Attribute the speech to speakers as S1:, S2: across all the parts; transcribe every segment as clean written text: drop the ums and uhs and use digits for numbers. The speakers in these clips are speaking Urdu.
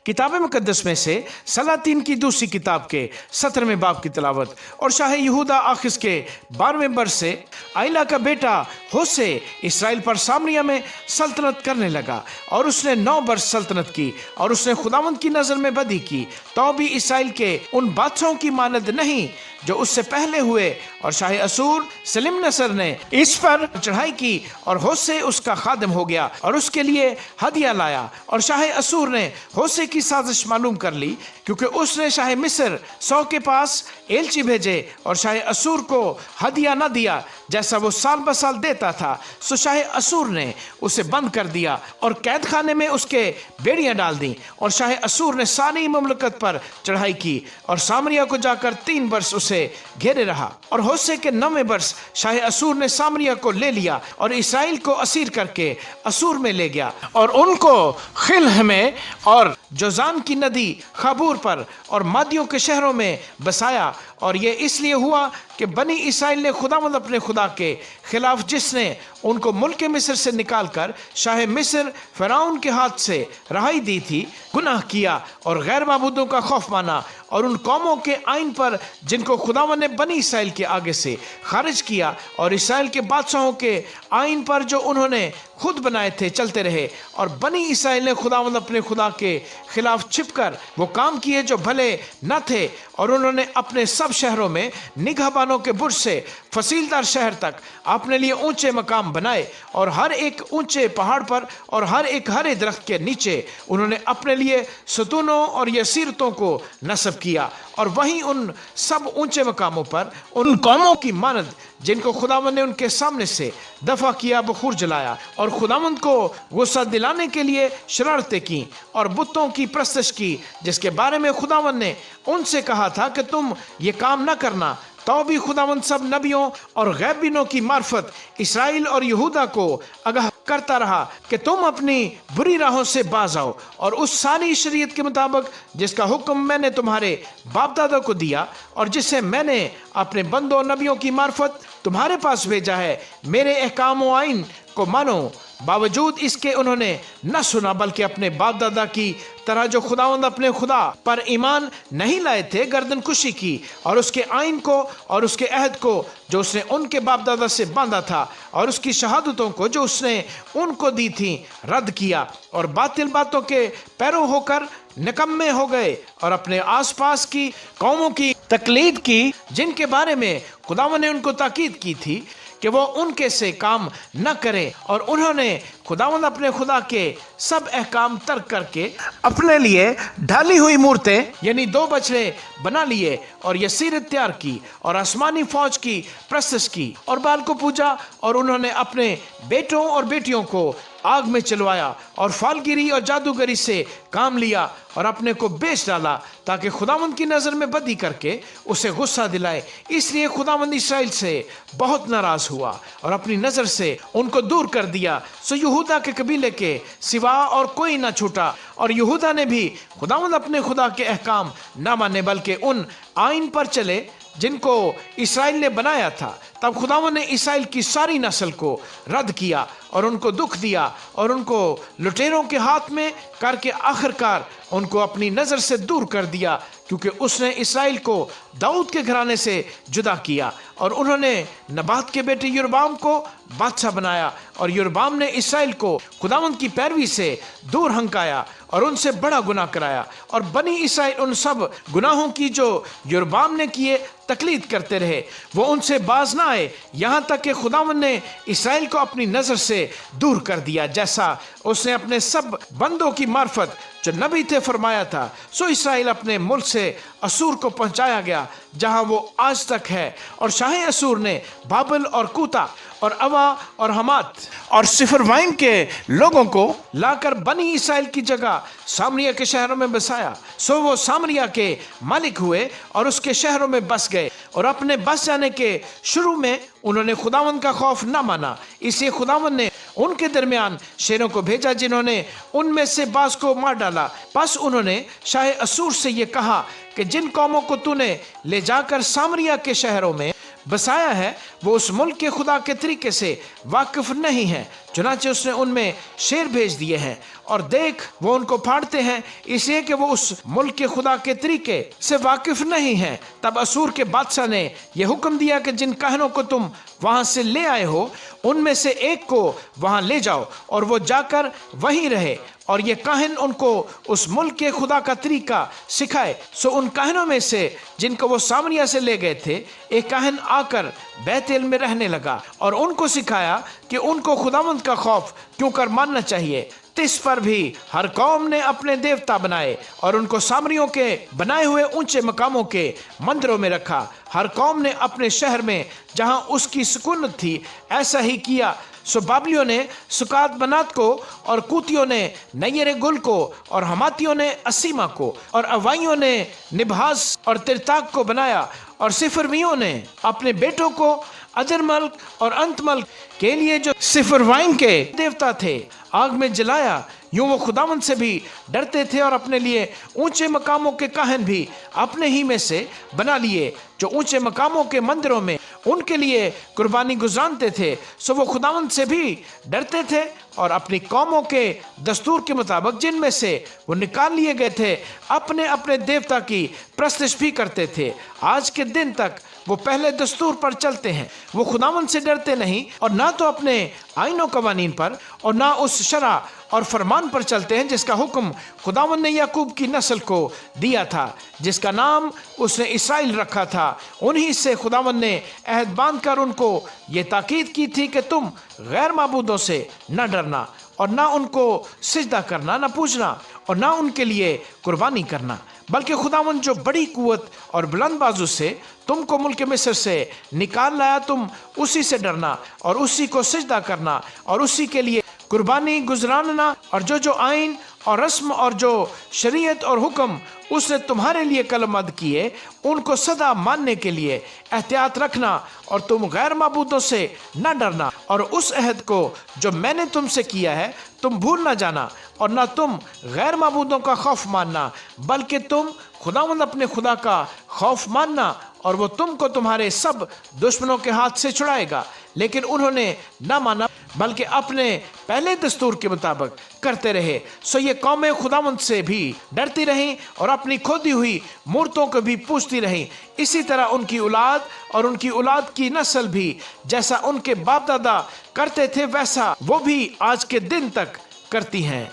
S1: کتاب مقدس میں سے سلاطین کی دوسری کتاب کے 17ویں باب کی تلاوت۔ اور شاہ یہودا آخذ کے 12ویں برس سے آئلہ کا بیٹا ہوسے اسرائیل پر سامریہ میں سلطنت کرنے لگا، اور اس نے 9 برس سلطنت کی، اور اس نے خداوند کی نظر میں بدی کی، تو بھی اسرائیل کے ان بادشاہوں کی مانند نہیں جو اس سے پہلے ہوئے۔ اور شاہ اسور سلم نصر نے اس پر چڑھائی کی، اور ہوسے اس کا خادم ہو گیا اور اس کے لیے ہدیہ لایا۔ اور شاہ اسور نے ہوسے کی سازش معلوم کر لی، کیونکہ اس نے شاہ مصر سو کے پاس ایلچی بھیجے اور شاہ اسور کو ہدیہ نہ دیا جیسا وہ سال بسال دیتا تھا، سو شاہ اسور نے اسے بند کر دیا اور قید خانے میں اس کے بیڑیاں ڈال دیں۔ اور شاہ اسور نے ساری مملکت پر چڑھائی کی، اور سامریہ کو جا کر 3 برس اسے گھیرے رہا۔ اور ہوسے کے 9ویں برس شاہ اسور نے سامریہ کو لے لیا اور اسرائیل کو اسیر کر کے اسور میں لے گیا، اور ان کو خلہ میں اور جوزان کی ندی خابور پر اور مادیوں کے شہروں میں بسایا۔ اور یہ اس لیے ہوا کہ بنی اسرائیل نے خداوند اپنے خدا کے خلاف، جس نے ان کو ملک مصر سے نکال کر شاہ مصر فرعون کے ہاتھ سے رہائی دی تھی، گناہ کیا اور غیر معبودوں کا خوف مانا، اور ان قوموں کے آئین پر جن کو خداوند نے بنی اسرائیل کے آگے سے خارج کیا، اور اسرائیل کے بادشاہوں کے آئین پر جو انہوں نے خود بنائے تھے چلتے رہے۔ اور بنی اسرائیل نے خداوند اپنے خدا کے خلاف چھپ کر وہ کام کیے جو بھلے نہ تھے، اور انہوں نے اپنے سب شہروں میں نگہبانوں کے برج سے فصیلدار شہر تک اپنے لیے اونچے مقام بنائے، اور ہر ایک اونچے پہاڑ پر اور ہر ایک ہرے درخت کے نیچے انہوں نے اپنے لیے ستونوں اور یسیرتوں کو نصب کیا، اور وہیں ان سب اونچے مقاموں پر ان قوموں کی مانند جن کو خداوند نے ان کے سامنے سے دفع کیا بخور جلایا، اور خداوند کو غصہ دلانے کے لیے شرارتیں کی اور بتوں کی پرستش کی، جس کے بارے میں خداوند نے ان سے کہا تھا کہ تم یہ کام نہ کرنا۔ تو بھی خداوند سب نبیوں اور غیب بینوں کی معرفت اسرائیل اور یہودا کو آگاہ کرتا رہا کہ تم اپنی بری راہوں سے باز آؤ، اور اس ساری شریعت کے مطابق جس کا حکم میں نے تمہارے باپ دادا کو دیا، اور جسے میں نے اپنے بندوں نبیوں کی معرفت تمہارے پاس بھیجا ہے، میرے احکام و آئین کو مانو۔ باوجود اس کے انہوں نے نہ سنا، بلکہ اپنے باپ دادا کی طرح جو خداوند اپنے خدا پر ایمان نہیں لائے تھے، گردن کشی کی، اور اس کے آئین کو اور اس کے عہد کو جو اس نے ان کے باپ دادا سے باندھا تھا، اور اس کی شہادتوں کو جو اس نے ان کو دی تھی، رد کیا، اور باطل باتوں کے پیرو ہو کر نکمے ہو گئے، اور اپنے آس پاس کی قوموں کی تقلید کی، جن کے بارے میں خداوند نے ان کو تاکید کی تھی کہ وہ ان کے سے کام نہ کریں۔ اور انہوں نے خداوند اپنے خدا کے سب احکام ترک کر کے اپنے لیے ڈھالی ہوئی مورتیں یعنی 2 بچڑے بنا لیے، اور یسیرت تیار کی، اور آسمانی فوج کی پرستش کی، اور بال کو پوجا، اور انہوں نے اپنے بیٹوں اور بیٹیوں کو آگ میں چلوایا، اور فالگیری اور جادوگری سے کام لیا، اور اپنے کو بیچ ڈالا، تاکہ خداوند کی نظر میں بدی کر کے اسے غصہ دلائے۔ اس لیے خداوند اسرائیل سے بہت ناراض ہوا اور اپنی نظر سے ان کو دور کر دیا، سو یہودا کے قبیلے کے سوا اور کوئی نہ چھوٹا، اور یہودا نے بھی خداوند اپنے خدا کے احکام نہ مانے، بلکہ ان آئین پر چلے جن کو اسرائیل نے بنایا تھا۔ تب خداوند نے اسرائیل کی ساری نسل کو رد کیا اور ان کو دکھ دیا، اور ان کو لٹیروں کے ہاتھ میں کر کے آخرکار ان کو اپنی نظر سے دور کر دیا، کیونکہ اس نے اسرائیل کو داؤد کے گھرانے سے جدا کیا، اور انہوں نے نبات کے بیٹے یربعام کو بادشاہ بنایا، اور یربعام نے اسرائیل کو خداوند کی پیروی سے دور ہنکایا اور ان سے بڑا گناہ کرایا، اور بنی اسرائیل ان سب گناہوں کی جو یربعام نے کیے تقلید کرتے رہے، وہ ان سے باز نہ آئے، یہاں تک کہ خداوند نے اسرائیل کو اپنی نظر سے دور کر دیا، جیسا اس نے اپنے سب بندوں کی معرفت جو نبی تھے فرمایا تھا۔ سو اسرائیل اپنے ملک سے اسور کو پہنچایا گیا، جہاں وہ آج تک ہے۔ اور شاہ اسور نے بابل اور کوتا اور اوا اور حمات اور سفروائم کے لوگوں کو لا کر بنی اسرائیل کی جگہ سامریہ کے شہروں میں بسایا، سو وہ سامریہ کے مالک ہوئے اور اس کے شہروں میں بس گئے، اور اپنے بس جانے کے شروع میں انہوں نے خداوند کا خوف نہ مانا، اس لیے خداوند نے ان کے درمیان شیروں کو بھیجا، جنہوں نے ان میں سے بعض کو مار ڈالا۔ پس انہوں نے شاہ اسور سے یہ کہا کہ جن قوموں کو تو نے لے جا کر سامریہ کے شہروں میں بسایا ہے، وہ اس ملک کے خدا کے طریقے سے واقف نہیں ہے، چنانچہ اس نے ان میں شیر بھیج دیے ہیں، اور دیکھ وہ ان کو پھاڑتے ہیں اس لیے کہ وہ اس ملک کے خدا کے طریقے سے واقف نہیں ہیں۔ تب اسور کے بادشاہ نے یہ حکم دیا کہ جن کاہنوں کو تم وہاں سے لے آئے ہو ان میں سے ایک کو وہاں لے جاؤ اور وہ جا کر وہیں رہے، اور یہ کاہن ان کو اس ملک کے خدا کا طریقہ سکھائے۔ سو ان کاہنوں میں سے جن کو وہ سامریا سے لے گئے تھے ایک کاہن آ کر بیت ایل میں رہنے لگا اور ان کو سکھایا کہ ان کو خداوند کا خوف کیوں کر ماننا چاہیے۔ اس پر بھی ہر قوم نے اپنے دیوتا بنائے اور ان کو سامریوں کے بنائے ہوئے اونچے مقاموں کے مندروں میں رکھا۔ ہر قوم نے اپنے شہر میں جہاں اس کی سکونت تھی ایسا ہی کیا۔ سو بابلیوں نے سکات بنات کو اور کوتیوں نے نیر گل کو اور ہماتیوں نے اسیما کو اور اوائیوں نے نبھاس اور ترتاق کو بنایا، اور سفرویوں نے اپنے بیٹوں کو ادر ملک اور انت ملک کے لیے جو سفروائن کے دیوتا تھے آگ میں جلایا۔ یوں وہ خداوند سے بھی ڈرتے تھے اور اپنے لیے اونچے مقاموں کے کاہن بھی اپنے ہی میں سے بنا لیے جو اونچے مقاموں کے مندروں میں ان کے لیے قربانی گزرانتے تھے۔ سو وہ خداوند سے بھی ڈرتے تھے اور اپنی قوموں کے دستور کے مطابق جن میں سے وہ نکال لیے گئے تھے اپنے اپنے دیوتا کی پرستش بھی کرتے تھے۔ آج کے دن تک وہ پہلے دستور پر چلتے ہیں۔ وہ خداوند سے ڈرتے نہیں اور نہ تو اپنے آئین و قوانین پر اور نہ اس شرع اور فرمان پر چلتے ہیں جس کا حکم خداوند نے یعقوب کی نسل کو دیا تھا، جس کا نام اس نے اسرائیل رکھا تھا۔ انہی سے خداوند نے عہد باندھ کر ان کو یہ تاکید کی تھی کہ تم غیر معبودوں سے نہ ڈرنا اور نہ ان کو سجدہ کرنا، نہ پوجنا اور نہ ان کے لیے قربانی کرنا، بلکہ خداوند جو بڑی قوت اور بلند بازو سے تم کو ملک مصر سے نکال لایا تم اسی سے ڈرنا اور اسی کو سجدہ کرنا اور اسی کے لیے قربانی گزراننا، اور جو آئین اور رسم اور جو شریعت اور حکم اس نے تمہارے لیے کلمد کیے ان کو سدا ماننے کے لیے احتیاط رکھنا، اور تم غیر معبودوں سے نہ ڈرنا اور اس عہد کو جو میں نے تم سے کیا ہے تم بھول نہ جانا، اور نہ تم غیر معبودوں کا خوف ماننا بلکہ تم خداوند اپنے خدا کا خوف ماننا، اور وہ تم کو تمہارے سب دشمنوں کے ہاتھ سے چھڑائے گا۔ لیکن انہوں نے نہ مانا بلکہ اپنے پہلے دستور کے مطابق کرتے رہے۔ سو یہ قومیں خداوند سے بھی ڈرتی رہیں اور اپنی کھودی ہوئی مورتوں کو بھی پوجتی رہیں۔ اسی طرح ان کی اولاد اور ان کی اولاد کی نسل بھی جیسا ان کے باپ دادا کرتے تھے ویسا وہ بھی آج کے دن تک کرتی ہیں۔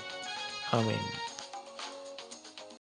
S1: آمین۔